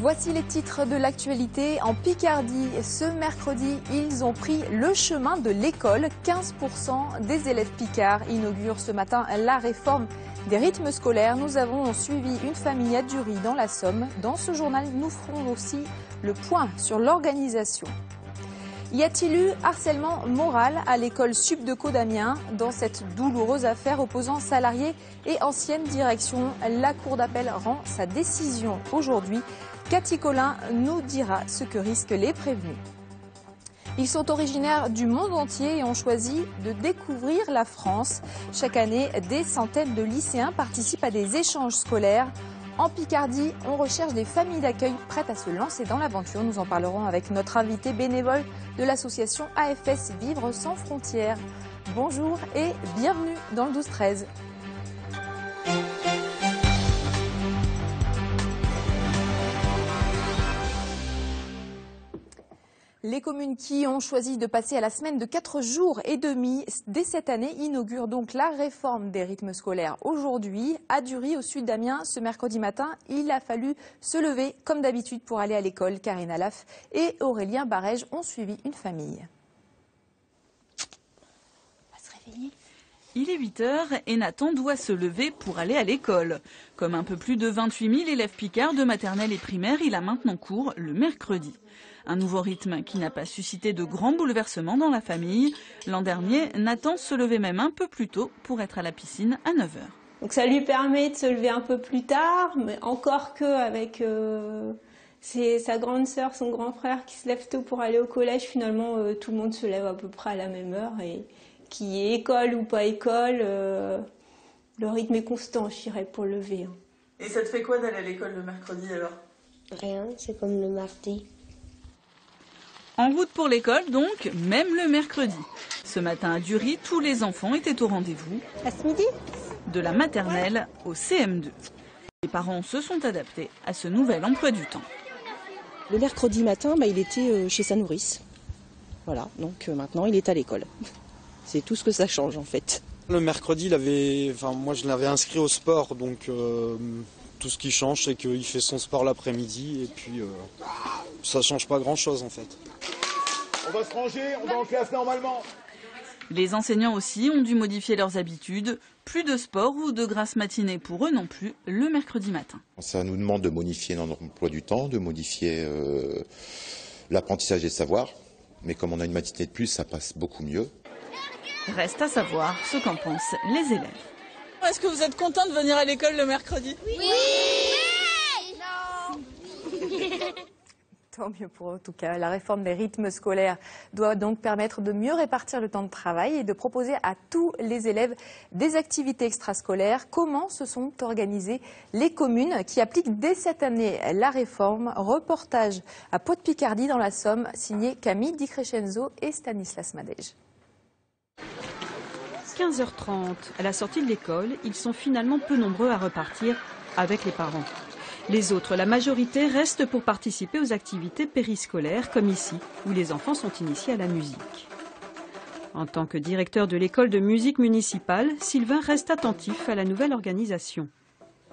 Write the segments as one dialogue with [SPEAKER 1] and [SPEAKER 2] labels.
[SPEAKER 1] Voici les titres de l'actualité. En Picardie, ce mercredi, ils ont pris le chemin de l'école. 15% des élèves picards inaugurent ce matin la réforme des rythmes scolaires. Nous avons suivi une famille à Dury dans la Somme. Dans ce journal, nous ferons aussi le point sur l'organisation. Y a-t-il eu harcèlement moral à l'école Sup de Caux d'Amiens? Dans cette douloureuse affaire opposant salariés et ancienne direction, la Cour d'appel rend sa décision aujourd'hui. Cathy Collin nous dira ce que risquent les prévenus. Ils sont originaires du monde entier et ont choisi de découvrir la France. Chaque année, des centaines de lycéens participent à des échanges scolaires. En Picardie, on recherche des familles d'accueil prêtes à se lancer dans l'aventure. Nous en parlerons avec notre invité bénévole de l'association AFS Vivre sans frontières. Bonjour et bienvenue dans le 12-13. Les communes qui ont choisi de passer à la semaine de 4 jours et demi dès cette année inaugurent donc la réforme des rythmes scolaires aujourd'hui. À Dury, au sud d'Amiens, ce mercredi matin, il a fallu se lever comme d'habitude pour aller à l'école. Karina Laff et Aurélien Barège ont suivi une famille.
[SPEAKER 2] On va se réveiller. Il est 8 h et Nathan doit se lever pour aller à l'école. Comme un peu plus de 28 000 élèves picards de maternelle et primaire, il a maintenant cours le mercredi. Un nouveau rythme qui n'a pas suscité de grands bouleversements dans la famille. L'an dernier, Nathan se levait même un peu plus tôt pour être à la piscine à 9 h.
[SPEAKER 3] Donc ça lui permet de se lever un peu plus tard, mais encore qu'avec sa grande sœur, son grand frère qui se lève tôt pour aller au collège, finalement tout le monde se lève à peu près à la même heure. Et qu'il y ait école ou pas école, le rythme est constant, je dirais, pour le lever.
[SPEAKER 2] Et ça te fait quoi d'aller à l'école le mercredi alors?
[SPEAKER 4] Rien, c'est comme le mardi.
[SPEAKER 2] En route pour l'école donc, même le mercredi. Ce matin à Dury, tous les enfants étaient au rendez-vous.
[SPEAKER 3] À ce midi ?
[SPEAKER 2] De la maternelle au CM2. Les parents se sont adaptés à ce nouvel emploi du temps.
[SPEAKER 5] Le mercredi matin, il était chez sa nourrice. Voilà, donc maintenant il est à l'école. C'est tout ce que ça change en fait.
[SPEAKER 6] Le mercredi, moi je l'avais inscrit au sport, donc tout ce qui change c'est qu'il fait son sport l'après-midi et puis ça change pas grand-chose en fait.
[SPEAKER 7] On va se ranger, on va en classe normalement.
[SPEAKER 2] Les enseignants aussi ont dû modifier leurs habitudes. Plus de sport ou de grasse matinée pour eux non plus le mercredi matin.
[SPEAKER 8] Ça nous demande de modifier notre emploi du temps, de modifier l'apprentissage des savoirs. Mais comme on a une matinée de plus, ça passe beaucoup mieux.
[SPEAKER 2] Reste à savoir ce qu'en pensent les élèves. Est-ce que vous êtes content de venir à l'école le mercredi?
[SPEAKER 4] Oui.
[SPEAKER 1] Tant mieux pour eux, en tout cas. La réforme des rythmes scolaires doit donc permettre de mieux répartir le temps de travail et de proposer à tous les élèves des activités extrascolaires. Comment se sont organisées les communes qui appliquent dès cette année la réforme? Reportage à Pau-de-Picardie dans la Somme, signé Camille Di Crescenzo et Stanislas Madej.
[SPEAKER 9] 15h30. À la sortie de l'école, ils sont finalement peu nombreux à repartir avec les parents. Les autres, la majorité, restent pour participer aux activités périscolaires, comme ici, où les enfants sont initiés à la musique. En tant que directeur de l'école de musique municipale, Sylvain reste attentif à la nouvelle organisation.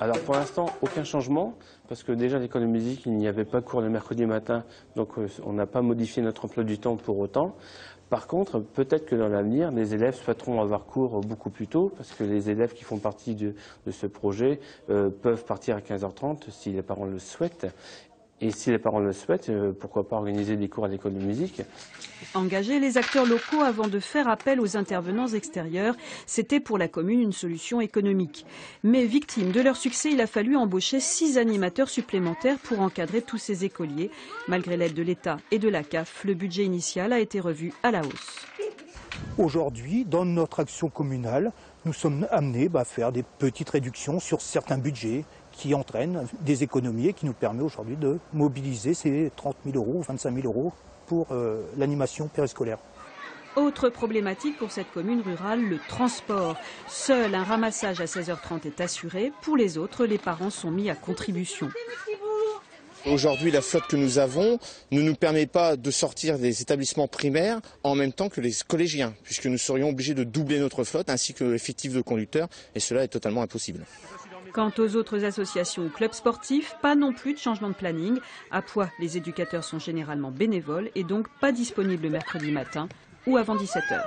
[SPEAKER 10] Alors pour l'instant, aucun changement, parce que déjà à l'école de musique, il n'y avait pas cours le mercredi matin, donc on n'a pas modifié notre emploi du temps pour autant. Par contre, peut-être que dans l'avenir, les élèves souhaiteront avoir cours beaucoup plus tôt, parce que les élèves qui font partie de ce projet peuvent partir à 15h30 si les parents le souhaitent. Et si les parents le souhaitent, pourquoi pas organiser des cours à l'école de musique.
[SPEAKER 9] Engager les acteurs locaux avant de faire appel aux intervenants extérieurs, c'était pour la commune une solution économique. Mais victime de leur succès, il a fallu embaucher 6 animateurs supplémentaires pour encadrer tous ces écoliers. Malgré l'aide de l'État et de la CAF, le budget initial a été revu à la hausse.
[SPEAKER 11] Aujourd'hui, dans notre action communale, nous sommes amenés à faire des petites réductions sur certains budgets qui entraînent des économies et qui nous permet aujourd'hui de mobiliser ces 30 000 euros, 25 000 euros pour l'animation périscolaire.
[SPEAKER 9] Autre problématique pour cette commune rurale, le transport. Seul un ramassage à 16h30 est assuré. Pour les autres, les parents sont mis à contribution.
[SPEAKER 12] Aujourd'hui, la flotte que nous avons ne nous permet pas de sortir des établissements primaires en même temps que les collégiens, puisque nous serions obligés de doubler notre flotte ainsi que l'effectif de conducteurs, et cela est totalement impossible.
[SPEAKER 9] Quant aux autres associations ou clubs sportifs, pas non plus de changement de planning. À Poix, les éducateurs sont généralement bénévoles et donc pas disponibles le mercredi matin ou avant 17h.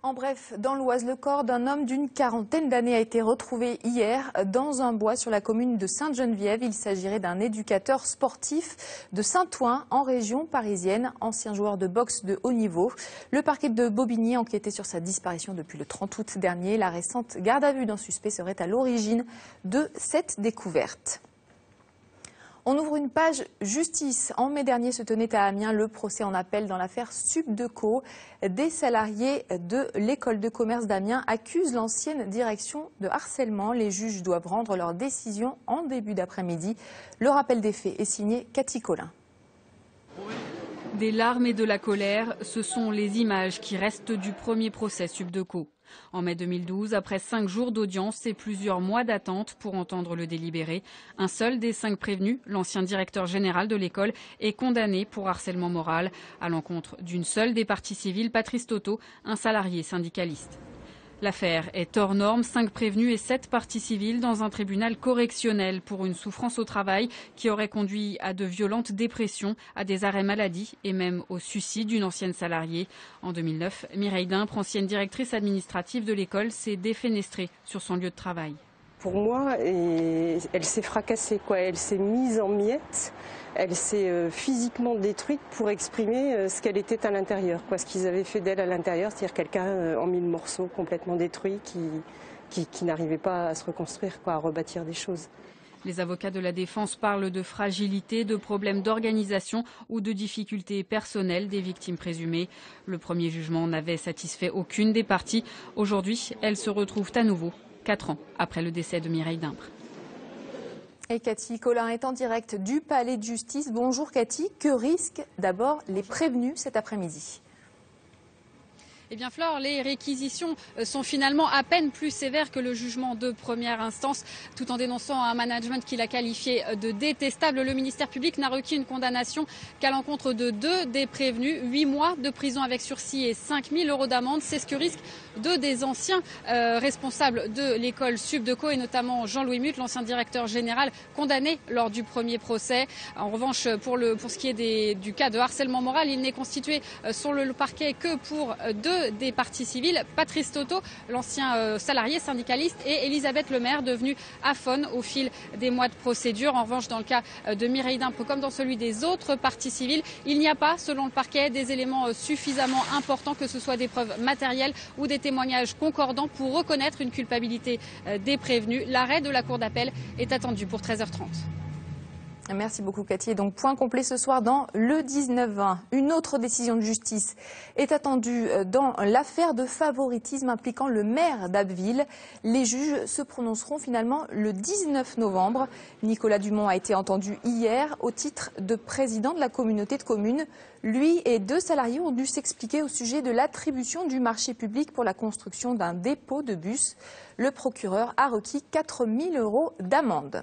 [SPEAKER 1] En bref, dans l'Oise, le corps d'un homme d'une quarantaine d'années a été retrouvé hier dans un bois sur la commune de Sainte-Geneviève. Il s'agirait d'un éducateur sportif de Saint-Ouen en région parisienne, ancien joueur de boxe de haut niveau. Le parquet de Bobigny enquêtait sur sa disparition depuis le 30 août dernier. La récente garde à vue d'un suspect serait à l'origine de cette découverte. On ouvre une page justice. En mai dernier se tenait à Amiens le procès en appel dans l'affaire Subdeco. Des salariés de l'école de commerce d'Amiens accusent l'ancienne direction de harcèlement. Les juges doivent rendre leur décision en début d'après-midi. Le rappel des faits est signé Cathy Collin.
[SPEAKER 13] Des larmes et de la colère, ce sont les images qui restent du premier procès Subdeco. En mai 2012, après 5 jours d'audience et plusieurs mois d'attente pour entendre le délibéré, un seul des 5 prévenus, l'ancien directeur général de l'école, est condamné pour harcèlement moral à l'encontre d'une seule des parties civiles, Patrice Toto, un salarié syndicaliste. L'affaire est hors norme, 5 prévenus et 7 parties civiles dans un tribunal correctionnel pour une souffrance au travail qui aurait conduit à de violentes dépressions, à des arrêts maladie et même au suicide d'une ancienne salariée. En 2009, Mireille Dimpre, ancienne directrice administrative de l'école, s'est défenestrée sur son lieu de travail.
[SPEAKER 14] Pour moi, elle s'est fracassée, elle s'est mise en miettes, elle s'est physiquement détruite pour exprimer ce qu'elle était à l'intérieur, ce qu'ils avaient fait d'elle à l'intérieur, c'est-à-dire quelqu'un en 1000 morceaux, complètement détruit, qui n'arrivait pas à se reconstruire, à rebâtir des choses.
[SPEAKER 13] Les avocats de la défense parlent de fragilité, de problèmes d'organisation ou de difficultés personnelles des victimes présumées. Le premier jugement n'avait satisfait aucune des parties. Aujourd'hui, elles se retrouvent à nouveau 4 ans après le décès de Mireille Dimpre.
[SPEAKER 1] Et Cathy Collin est en direct du Palais de Justice. Bonjour Cathy, que risquent d'abord les prévenus cet après-midi ?
[SPEAKER 15] Eh bien Flore, les réquisitions sont finalement à peine plus sévères que le jugement de première instance. Tout en dénonçant un management qu'il a qualifié de détestable, le ministère public n'a requis une condamnation qu'à l'encontre de 2 des prévenus. 8 mois de prison avec sursis et 5 000 € d'amende. C'est ce que risquent 2 des anciens responsables de l'école Subdeco et notamment Jean-Louis Mutte, l'ancien directeur général, condamné lors du premier procès. En revanche, pour ce qui est du cas de harcèlement moral, il n'est constitué sur le parquet que pour 2 des parties civiles, Patrice Toto, l'ancien salarié syndicaliste, et Elisabeth Lemaire, devenue aphone au fil des mois de procédure. En revanche, dans le cas de Mireille Dimpre, comme dans celui des autres parties civiles, il n'y a pas, selon le parquet, des éléments suffisamment importants, que ce soit des preuves matérielles ou des témoignages concordants pour reconnaître une culpabilité des prévenus. L'arrêt de la Cour d'appel est attendu pour 13h30.
[SPEAKER 1] Merci beaucoup Cathy. Et donc point complet ce soir dans le 19-20. Une autre décision de justice est attendue dans l'affaire de favoritisme impliquant le maire d'Abbeville. Les juges se prononceront finalement le 19 novembre. Nicolas Dumont a été entendu hier au titre de président de la communauté de communes. Lui et 2 salariés ont dû s'expliquer au sujet de l'attribution du marché public pour la construction d'un dépôt de bus. Le procureur a requis 4 000 € d'amende.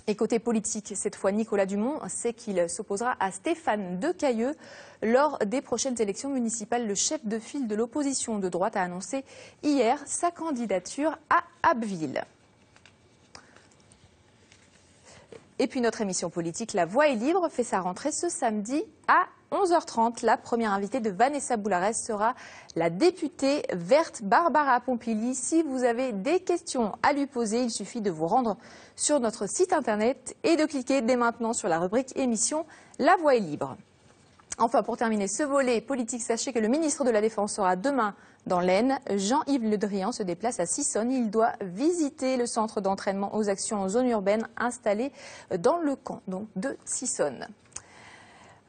[SPEAKER 1] Et côté politique, cette fois, Nicolas Dumont sait qu'il s'opposera à Stéphane Decailleux lors des prochaines élections municipales. Le chef de file de l'opposition de droite a annoncé hier sa candidature à Abbeville. Et puis notre émission politique La Voix est libre fait sa rentrée ce samedi à 11h30. La première invitée de Vanessa Boularès sera la députée verte Barbara Pompili. Si vous avez des questions à lui poser, il suffit de vous rendre sur notre site internet et de cliquer dès maintenant sur la rubrique émission La Voix est libre. Enfin, pour terminer ce volet politique, sachez que le ministre de la Défense sera demain dans l'Aisne. Jean-Yves Le Drian se déplace à Sissonne. Il doit visiter le centre d'entraînement aux actions en zone urbaine installé dans le camp de Sissonne.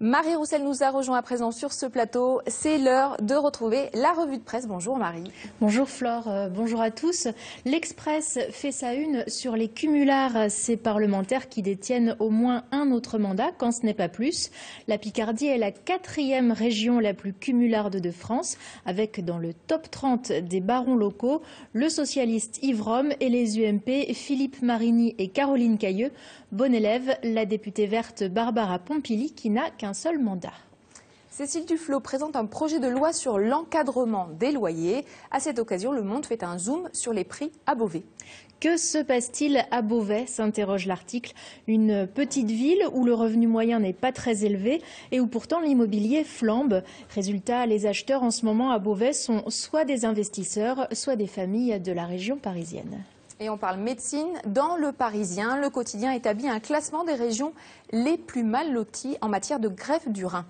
[SPEAKER 1] Marie Roussel nous a rejoint à présent sur ce plateau. C'est l'heure de retrouver la revue de presse. Bonjour Marie.
[SPEAKER 16] Bonjour Flore, bonjour à tous. L'Express fait sa une sur les cumulards, ces parlementaires qui détiennent au moins un autre mandat, quand ce n'est pas plus. La Picardie est la 4e région la plus cumularde de France, avec dans le top 30 des barons locaux, le socialiste Yves Rome et les UMP Philippe Marigny et Caroline Cailleux. Bon élève, la députée verte Barbara Pompili qui n'a qu'un seul mandat.
[SPEAKER 1] Cécile Duflot présente un projet de loi sur l'encadrement des loyers. À cette occasion, Le Monde fait un zoom sur les prix à Beauvais.
[SPEAKER 16] Que se passe-t-il à Beauvais, s'interroge l'article. Une petite ville où le revenu moyen n'est pas très élevé et où pourtant l'immobilier flambe. Résultat, les acheteurs en ce moment à Beauvais sont soit des investisseurs, soit des familles de la région parisienne.
[SPEAKER 1] Et on parle médecine. Dans Le Parisien, le quotidien établit un classement des régions les plus mal loties en matière de greffe du rein.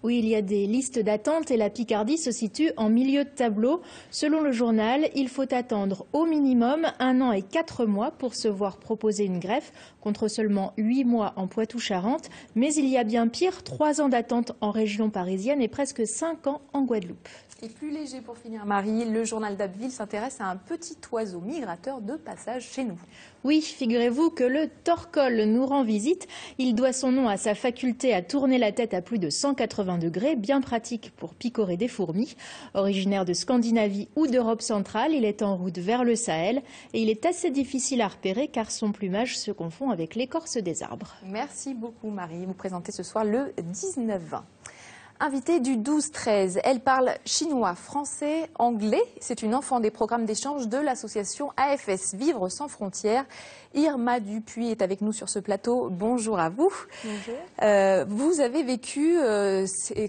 [SPEAKER 16] Oui, il y a des listes d'attente et la Picardie se situe en milieu de tableau. Selon le journal, il faut attendre au minimum 1 an et 4 mois pour se voir proposer une greffe, contre seulement 8 mois en Poitou-Charentes. Mais il y a bien pire, 3 ans d'attente en région parisienne et presque 5 ans en Guadeloupe.
[SPEAKER 1] Et plus léger pour finir, Marie, le journal d'Abbeville s'intéresse à un petit oiseau migrateur de passage chez nous.
[SPEAKER 16] Oui, figurez-vous que le torcol nous rend visite. Il doit son nom à sa faculté à tourner la tête à plus de 180 degrés, bien pratique pour picorer des fourmis. Originaire de Scandinavie ou d'Europe centrale, il est en route vers le Sahel et il est assez difficile à repérer car son plumage se confond avec l'écorce des arbres.
[SPEAKER 1] Merci beaucoup Marie. Vous présentez ce soir le 19-20. Invitée du 12-13, elle parle chinois, français, anglais. C'est une enfant des programmes d'échange de l'association AFS Vivre sans frontières. Irma Dupuis est avec nous sur ce plateau. Bonjour à vous.
[SPEAKER 17] Bonjour.
[SPEAKER 1] Vous avez vécu,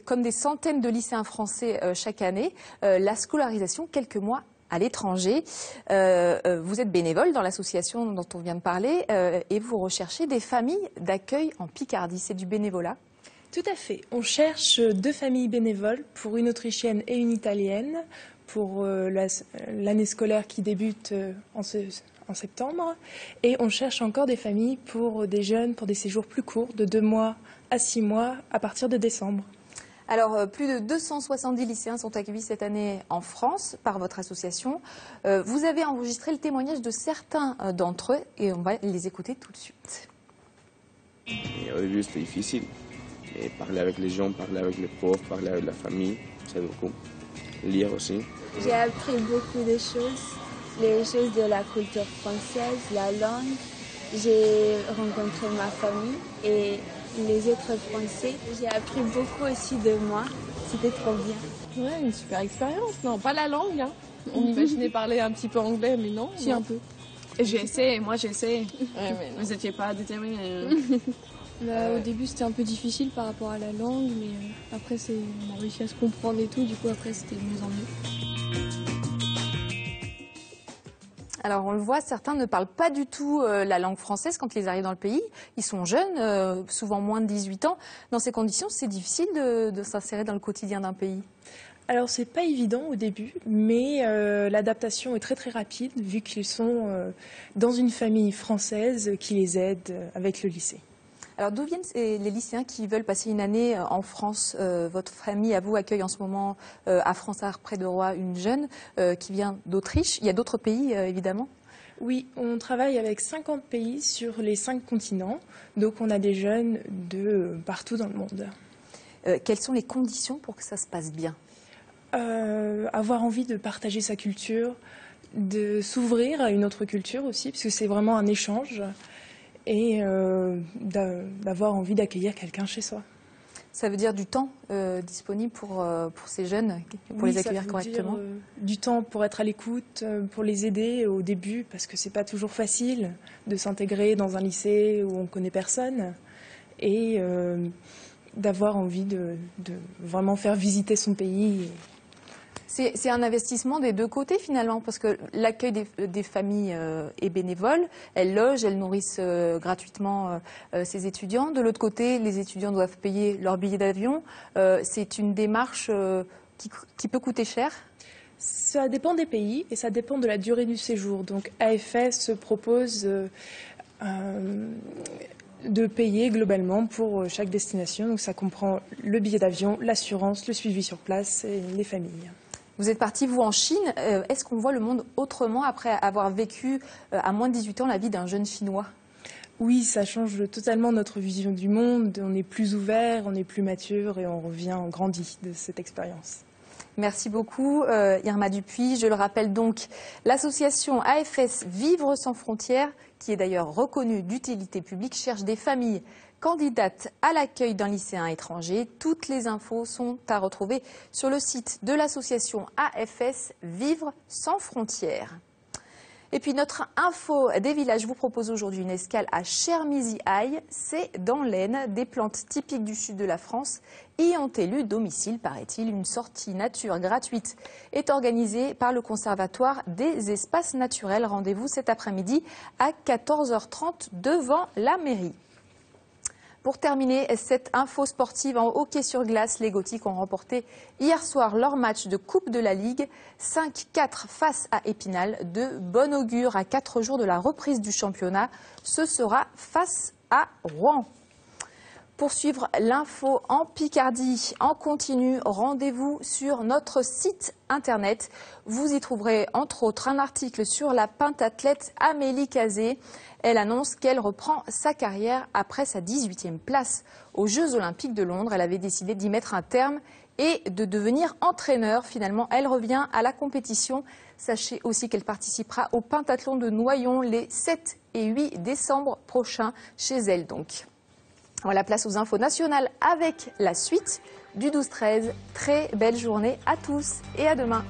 [SPEAKER 1] comme des centaines de lycéens français chaque année, la scolarisation quelques mois à l'étranger. Vous êtes bénévole dans l'association dont on vient de parler et vous recherchez des familles d'accueil en Picardie. C'est du bénévolat ?
[SPEAKER 17] Tout à fait. On cherche 2 familles bénévoles, pour une autrichienne et une italienne, pour l'année scolaire qui débute en septembre. Et on cherche encore des familles pour des jeunes, pour des séjours plus courts, de 2 mois à 6 mois, à partir de décembre.
[SPEAKER 1] Alors, plus de 270 lycéens sont accueillis cette année en France par votre association. Vous avez enregistré le témoignage de certains d'entre eux et on va les écouter tout de suite.
[SPEAKER 18] Et au début, c'était difficile. Et parler avec les gens, parler avec les profs, parler avec la famille, c'est beaucoup. Lire aussi.
[SPEAKER 19] J'ai appris beaucoup de choses, les choses de la culture française, la langue. J'ai rencontré ma famille et les autres Français. J'ai appris beaucoup aussi de moi. C'était trop bien.
[SPEAKER 20] Ouais, une super expérience. Non, pas la langue. Hein. On imaginait parler un petit peu anglais, mais non.
[SPEAKER 17] Si, un peu.
[SPEAKER 20] J'ai essayé, moi j'ai essayé. Ouais, mais vous n'étiez pas déterminés.
[SPEAKER 21] Au début c'était un peu difficile par rapport à la langue, mais après on a réussi à se comprendre et tout, du coup après c'était de mieux en mieux.
[SPEAKER 1] Alors on le voit, certains ne parlent pas du tout la langue française quand ils arrivent dans le pays. Ils sont jeunes, souvent moins de 18 ans. Dans ces conditions, c'est difficile de s'insérer dans le quotidien d'un pays.
[SPEAKER 17] Alors c'est pas évident au début, mais l'adaptation est très très rapide vu qu'ils sont dans une famille française qui les aide avec le lycée.
[SPEAKER 1] Alors d'où viennent les lycéens qui veulent passer une année en France? Votre famille à vous accueille en ce moment à Fransart près de Roye une jeune qui vient d'Autriche. Il y a d'autres pays évidemment?
[SPEAKER 17] Oui, on travaille avec 50 pays sur les 5 continents, donc on a des jeunes de partout dans le monde.
[SPEAKER 1] Quelles sont les conditions pour que ça se passe bien?
[SPEAKER 17] Avoir envie de partager sa culture, de s'ouvrir à une autre culture aussi, parce que c'est vraiment un échange, et d'avoir envie d'accueillir quelqu'un chez soi.
[SPEAKER 1] Ça veut dire du temps disponible pour ces jeunes, pour les accueillir correctement?
[SPEAKER 17] Dire, du temps pour être à l'écoute, pour les aider au début, parce que c'est pas toujours facile de s'intégrer dans un lycée où on connaît personne, et d'avoir envie de vraiment faire visiter son pays.
[SPEAKER 1] C'est un investissement des deux côtés finalement, parce que l'accueil des familles est bénévole, elles logent, elles nourrissent gratuitement ces étudiants. De l'autre côté, les étudiants doivent payer leur billet d'avion. C'est une démarche qui peut coûter cher.
[SPEAKER 17] Ça dépend des pays et ça dépend de la durée du séjour. Donc AFS propose de payer globalement pour chaque destination. Donc ça comprend le billet d'avion, l'assurance, le suivi sur place et les familles.
[SPEAKER 1] Vous êtes parti, vous, en Chine. Est-ce qu'on voit le monde autrement après avoir vécu à moins de 18 ans la vie d'un jeune Chinois?
[SPEAKER 17] Oui, ça change totalement notre vision du monde. On est plus ouvert, on est plus mature et on grandit de cette expérience.
[SPEAKER 1] Merci beaucoup Irma Dupuis. Je le rappelle donc, l'association AFS Vivre sans frontières, qui est d'ailleurs reconnue d'utilité publique, cherche des familles candidates à l'accueil d'un lycéen étranger. Toutes les infos sont à retrouver sur le site de l'association AFS Vivre sans frontières. Et puis notre info des villages vous propose aujourd'hui une escale à Chermizy-Aille. C'est dans l'Aisne. Des plantes typiques du sud de la France y ont élu domicile, paraît-il. Une sortie nature gratuite est organisée par le Conservatoire des espaces naturels. Rendez-vous cet après-midi à 14h30 devant la mairie. Pour terminer cette info sportive en hockey sur glace, les Gothiques ont remporté hier soir leur match de Coupe de la Ligue. 5-4 face à Épinal. De bon augure à 4 jours de la reprise du championnat. Ce sera face à Rouen. Pour suivre l'info en Picardie en continu, rendez-vous sur notre site internet. Vous y trouverez entre autres un article sur la pentathlète Amélie Cazé. Elle annonce qu'elle reprend sa carrière après sa 18e place aux Jeux Olympiques de Londres. Elle avait décidé d'y mettre un terme et de devenir entraîneur. Finalement, elle revient à la compétition. Sachez aussi qu'elle participera au pentathlon de Noyon les 7 et 8 décembre prochains chez elle donc. Voilà, place aux infos nationales avec la suite du 12-13. Très belle journée à tous et à demain.